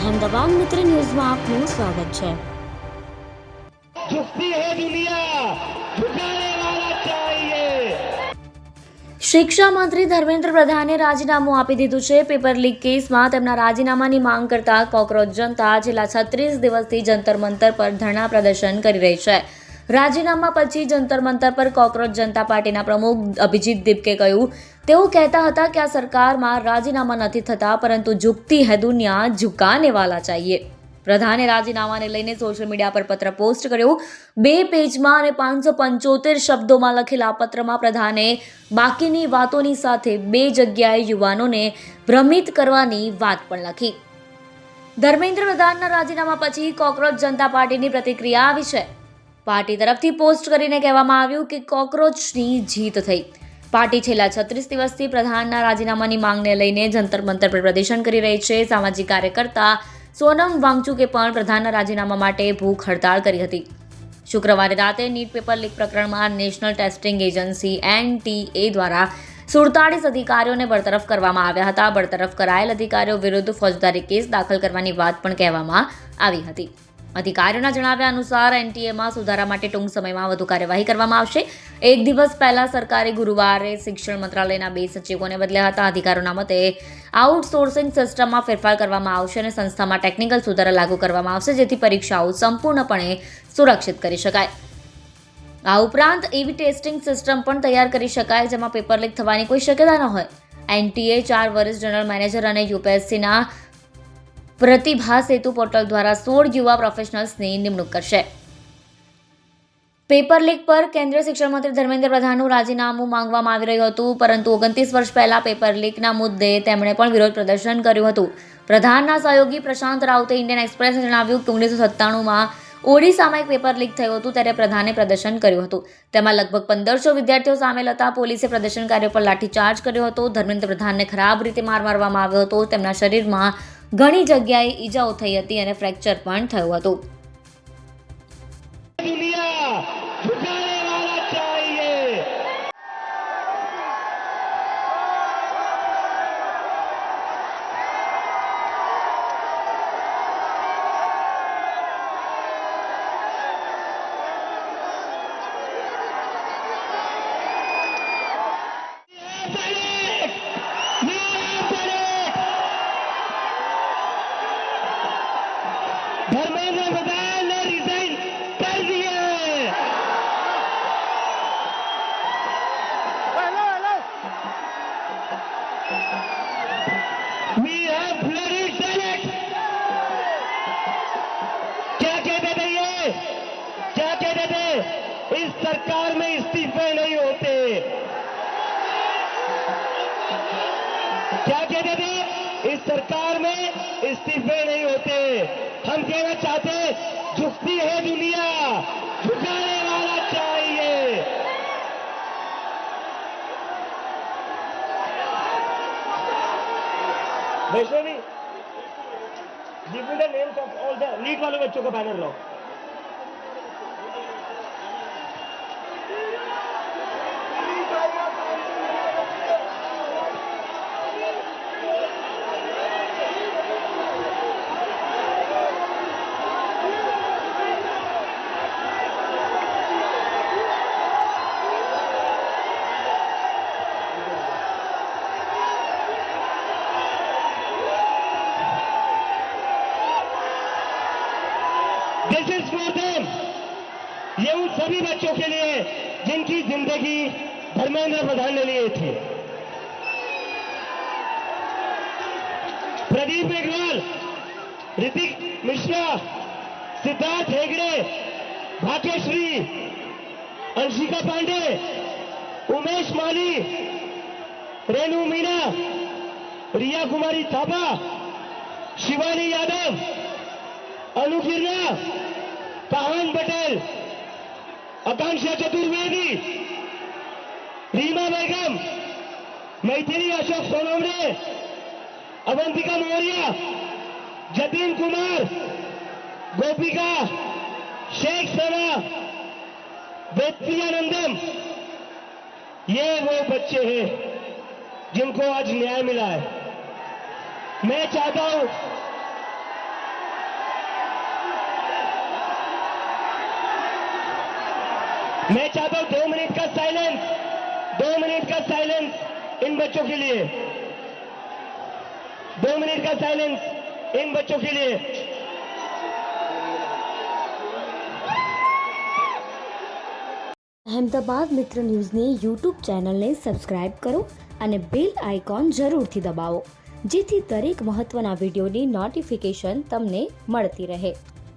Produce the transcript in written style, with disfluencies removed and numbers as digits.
અહેમદાબાદ મિત્ર ન્યૂઝમાં આપનું સ્વાગત છે। झुकती है दुनिया, झुकाने वाला चाहिए। શિક્ષા મંત્રી ધર્મેન્દ્ર પ્રધાને રાજીનામું આપી દીધું છે। પેપર લીક કેસમાં તેમના રાજીનામાની માંગ કરતા કોકરોચ જનતા છેલ્લા 36 દિવસથી જંતર મંતર પર ધરણા પ્રદર્શન કરી રહી છે। રાજીનામા પછી જંતર મંતર પર કોકરોચ જનતા પાર્ટીના પ્રમુખ અભિજીત દીપકે કહ્યું, તેઓ કહેતા હતા કે આ સરકારમાં રાજીનામા નથી થતા, પરંતુ ઝુકતી હૈ દુનિયા, ઝુકાને વાલા ચાહીએ। પ્રધાને રાજીનામાને લઈને સોશિયલ મીડિયા પર પત્ર પોસ્ટ કર્યો। 2 પેજમાં અને 575 શબ્દોમાં લખેલા પત્રમાં પ્રધાને બાકીની વાતોની સાથે 2 જગ્યાએ યુવાનોને ભ્રમિત કરવાની વાત પણ લખી। ધર્મેન્દ્ર પ્રધાનના રાજીનામા પછી કોકરોચ જનતા પાર્ટીની પ્રતિક્રિયા આવી છે। પાર્ટી તરફથી પોસ્ટ કરીને કહેવામાં આવ્યું કે કોકરોચની જીત થઈ। પાર્ટી છેલ્લા 36 દિવસથી પ્રધાનના રાજીનામાની માંગને લઈને જંતર મંતર પર પ્રદર્શન કરી રહી છે। સામાજિક કાર્યકર્તા સોનમ વાંગચુકે પણ પ્રધાનના રાજીનામા માટે ભૂખ હડતાળ કરી હતી। શુક્રવારે રાતે નીટ પેપર લીક પ્રકરણમાં નેશનલ ટેસ્ટિંગ એજન્સી NTA દ્વારા 47 અધિકારીઓને બરતરફ કરવામાં આવ્યા હતા। બરતરફ કરાયેલ અધિકારીઓ વિરુદ્ધ ફોજદારી કેસ દાખલ કરવાની વાત પણ કહેવામાં આવી હતી। અધિકારીઓના જણાવ્યા અનુસાર NTAમાં સુધારા માટે ટૂંક સમયમાં વધુ કાર્યવાહી કરવામાં આવશે। એક દિવસ પહેલા સરકારે ગુરુવારે શિક્ષણ મંત્રાલયના 2 સચિવોને બદલ્યા હતા। અધિકારીઓના મતે આઉટસોર્સિંગ સિસ્ટમમાં ફેરફાર કરવામાં આવશે અને સંસ્થામાં ટેકનિકલ સુધારા લાગુ કરવામાં આવશે, જેથી પરીક્ષાઓ સંપૂર્ણપણે સુરક્ષિત કરી શકાય। આ ઉપરાંત એવી ટેસ્ટિંગ સિસ્ટમ પણ તૈયાર કરી શકાય જેમાં પેપર લીક થવાની કોઈ શક્યતા ન હોય। NTA 4 વરિષ્ઠ જનરલ મેનેજર અને UPSCના પ્રતિભા સેતુ પોર્ટલ દ્વારા 16 યુવા પ્રોફેશનલ્સની નિમણૂક કરશે। પેપર લીક પર કેન્દ્રીય શિક્ષણ મંત્રી ધર્મેન્દ્ર પ્રધાનનું રાજીનામું માંગવામાં આવી રહ્યું હતું, પરંતુ 29 વર્ષ પહેલા પેપર લીકના મુદ્દે તેમણે પણ વિરોધ પ્રદર્શન કર્યું હતું। પ્રધાનના સહયોગી પ્રશાંત રાઉતે ઇન્ડિયન એક્સપ્રેસને જણાવ્યું કે 1997માં ઓડિશામાં એક પેપર લીક થયું હતું, ત્યારે પ્રધાને પ્રદર્શન કર્યું હતું। તેમાં લગભગ 1500 વિદ્યાર્થીઓ સામેલ હતા। પોલીસે પ્રદર્શનકારીઓ પર લાઠીચાર્જ કર્યો હતો। ધર્મેન્દ્ર પ્રધાનને ખરાબ રીતે માર મારવામાં આવ્યો હતો। તેમના શરીરમાં ઘણી જગ્યાએ ઈજાઓ થઈ હતી અને ફ્રેક્ચર પણ થયું હતું। दुनिया, झुकाने वाला चाहिए। धर्मेंद्र प्रधान ने रिजाइन कर दिया है। We have bloody Senate. क्या कहते थे ये? क्या कहते थे? इस सरकार में इस्तीफे नहीं होते। क्या कहते थे? इस सरकार में इस्तीफे नहीं होते। हम कहना चाहते, झुकती है दुनिया, झुकाने वाला चाहिए। Vaishnavi, give me the names of all the NEET वाले बच्चों का बैनर लो। This is for them. ये उन सभी बच्चों के लिए जिनकी जिंदगी धर्मेंद्र प्रधान ने ली थी। प्रदीप मेघवाल, ऋतिक मिश्रा, सिद्धार्थ हेगड़े, भाग्यश्री, अंशिका पांडे, उमेश माली, रेणु मीना, रिया कुमारी थापा, शिवानी यादव, अनु गिरना, पावन पटेल, आकांक्षा चतुर्वेदी, रीमा बेगम, मैथिली अशोक सोनवणे, अवंतिका मौर्य, जतिन कुमार, गोपिका, शेख सना, वेत्यानंदम, ये वो बच्चे हैं जिनको आज न्याय मिला है। मैं चाहता हूं मैं चाहता हूं 2 मिनट का साइलेंस, 2 मिनट का साइलेंस इन बच्चों के लिए, 2 मिनट का साइलेंस इन बच्चों के लिए। અહેમદાબાદ મિત્ર ન્યૂઝની યુટ્યુબ ચેનલને સબસ્ક્રાઇબ કરો અને બેલ આઇકોન જરૂરથી દબાવો, જેથી દરેક મહત્ત્વના વિડીયોની નોટિફિકેશન તમને મળતી રહે.